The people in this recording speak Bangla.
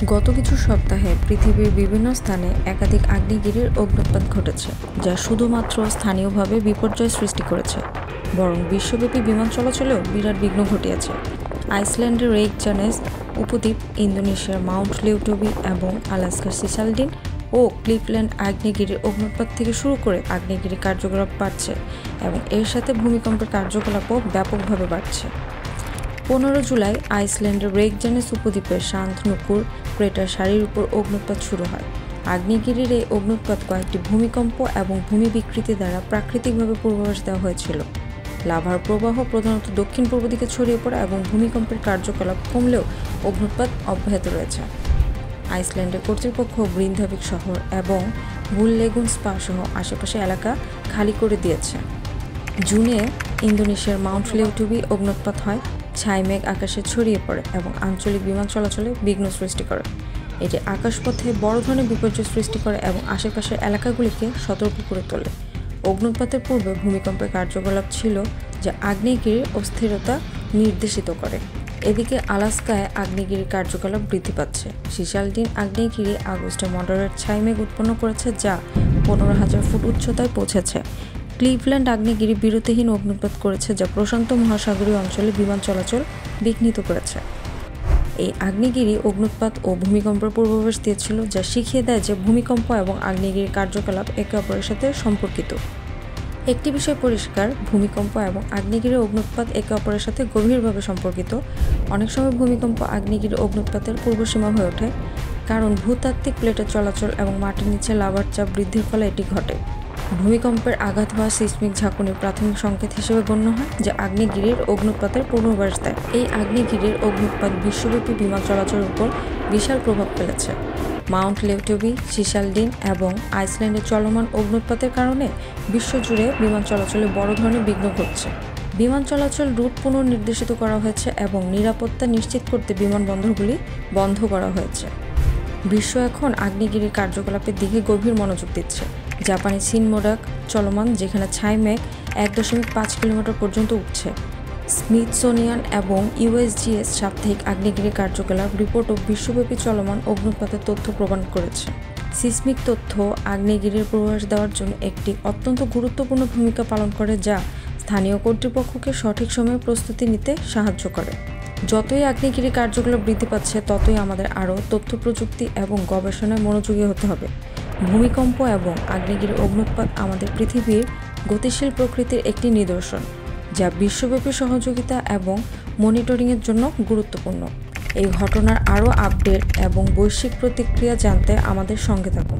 গত কিছু সপ্তাহে পৃথিবীর বিভিন্ন স্থানে একাধিক আগ্নেয়গিরির অগ্ন্যুৎপাত ঘটেছে, যা শুধুমাত্র স্থানীয়ভাবে বিপর্যয় সৃষ্টি করেছে, বরং বিশ্বব্যাপী বিমান চলাচলেও বিরাট বিঘ্ন ঘটিয়েছে। আইসল্যান্ডের রেইকজানেস উপদ্বীপ, ইন্দোনেশিয়ার মাউন্ট লেউটবি এবং আলাস্কার সিসালডিন ও ক্লিভল্যান্ড আগ্নেয়গিরির অগ্ন্যুৎপাত থেকে শুরু করে আগ্নেয়গিরি কার্যকলাপ বাড়ছে এবং এর সাথে ভূমিকম্পের কার্যকলাপও ব্যাপকভাবে বাড়ছে। 15 জুলাই আইসল্যান্ডের রেইকজানেস উপদ্বীপের শান্তনুকুর ক্রেটার সারির উপর অগ্ন্যুৎপাত শুরু হয়। আগ্নেয়গিরির এই অগ্ন্যুৎপাত কয়েকটি ভূমিকম্প এবং ভূমি বিকৃতি দ্বারা প্রাকৃতিকভাবে পূর্বাভাস দেওয়া হয়েছিল। লাভার প্রবাহ প্রধানত দক্ষিণ পূর্ব দিকে ছড়িয়ে পড়ে এবং ভূমিকম্পের কার্যকলাপ কমলেও অগ্ন্যুৎপাত অব্যাহত রয়েছে। আইসল্যান্ডের কর্তৃপক্ষ গ্রিনধাভিক শহর এবং বুললেগুন স্পা সহ আশেপাশে এলাকা খালি করে দিয়েছে। জুনে ইন্দোনেশিয়ার মাউন্ট লেউটবি অগ্ন্যুৎপাত হয়। ছাইমেঘ আকাশে ছড়িয়ে পড়ে এবং আঞ্চলিক বিমান চলাচলে বিঘ্ন সৃষ্টি করে। এটি আকাশপথে বড় ধরনের বিপর্যয় সৃষ্টি করে এবং আশেপাশের এলাকাগুলিকে সতর্ক করে তোলে। অগ্ন্যুৎপাতের পূর্বে ভূমিকম্পের কার্যকলাপ ছিল, যা আগ্নেয়গিরির অস্থিরতা নির্দেশিত করে। এদিকে আলাস্কায় আগ্নেয়গিরির কার্যকলাপ বৃদ্ধি পাচ্ছে। সিসালডিন আগ্নেয়গিরি আগস্টে মডারেট ছাইমেঘ উৎপন্ন করেছে, যা 15,000 ফুট উচ্চতায় পৌঁছেছে। ক্লিভল্যান্ড আগ্নেয়গিরি বিরতিহীন অগ্ন্যুৎপাত করেছে, যা প্রশান্ত মহাসাগরীয় অঞ্চলে বিমান চলাচল বিঘ্নিত করেছে। এই আগ্নেয়গিরি অগ্ন্যুৎপাত ও ভূমিকম্পের পূর্বাভাস দিয়েছিল, যা শিখিয়ে দেয় যে ভূমিকম্প এবং আগ্নেয়গিরি কার্যকলাপ একে অপরের সাথে সম্পর্কিত। একটি বিষয় পরিষ্কার, ভূমিকম্প এবং আগ্নেয়গিরি অগ্ন্যুৎপাত একে অপরের সাথে গভীরভাবে সম্পর্কিত। অনেক সময় ভূমিকম্প আগ্নেয়গিরি অগ্ন্যুৎপাতের পূর্বসীমা হয়ে ওঠে, কারণ ভূতাত্ত্বিক প্লেটের চলাচল এবং মাটির নিচে লাভার চাপ বৃদ্ধির ফলে এটি ঘটে। ভূমিকম্পের আঘাত হওয়া সিসমিক ঝাঁকুনির প্রাথমিক সংকেত হিসেবে গণ্য হয়, যা আগ্নেয়গিরির অগ্ন্যুৎপাতের পূর্বাভাস দেয়। এই আগ্নেয়গিরির অগ্ন্যুৎপাত বিশ্বব্যাপী বিমান চলাচলের উপর বিশাল প্রভাব ফেলেছে। মাউন্ট লেউটবি, সিসালডিন এবং আইসল্যান্ডের চলমান অগ্ন্যুৎপাতের কারণে বিশ্বজুড়ে বিমান চলাচলে বড় ধরনের বিঘ্ন ঘটছে। বিমান চলাচল রুট পুনর্নির্দেশিত করা হয়েছে এবং নিরাপত্তা নিশ্চিত করতে বিমানবন্দরগুলি বন্ধ করা হয়েছে। বিশ্ব এখন আগ্নেয়গিরির কার্যকলাপের দিকে গভীর মনোযোগ দিচ্ছে। জাপানি সিনমোডাক চলমান, যেখানে ছাইমেঘ 1.5 কিলোমিটার পর্যন্ত উঠছে। স্মিথসোনিয়ান এবং ইউএসজিএস সাপ্তাহিক আগ্নেয়গিরি কার্যকলাপ রিপোর্ট ও বিশ্বব্যাপী চলমান অগ্ন্যুৎপাতের তথ্য প্রদান করেছে। সিসমিক তথ্য আগ্নেয়গিরির পূর্বাভাস দেওয়ার জন্য একটি অত্যন্ত গুরুত্বপূর্ণ ভূমিকা পালন করে, যা স্থানীয় কর্তৃপক্ষকে সঠিক সময়ে প্রস্তুতি নিতে সাহায্য করে। যতই আগ্নেয়গিরি কার্যকলাপ বৃদ্ধি পাচ্ছে, ততই আমাদের আরও তথ্য প্রযুক্তি এবং গবেষণায় মনোযোগী হতে হবে। ভূমিকম্প এবং আগ্নেয়গিরি অগ্ন্যুৎপাত আমাদের পৃথিবীর গতিশীল প্রকৃতির একটি নিদর্শন, যা বিশ্বব্যাপী সহযোগিতা এবং মনিটরিংয়ের জন্য গুরুত্বপূর্ণ। এই ঘটনার আরও আপডেট এবং বৈশ্বিক প্রতিক্রিয়া জানতে আমাদের সঙ্গে থাকুন।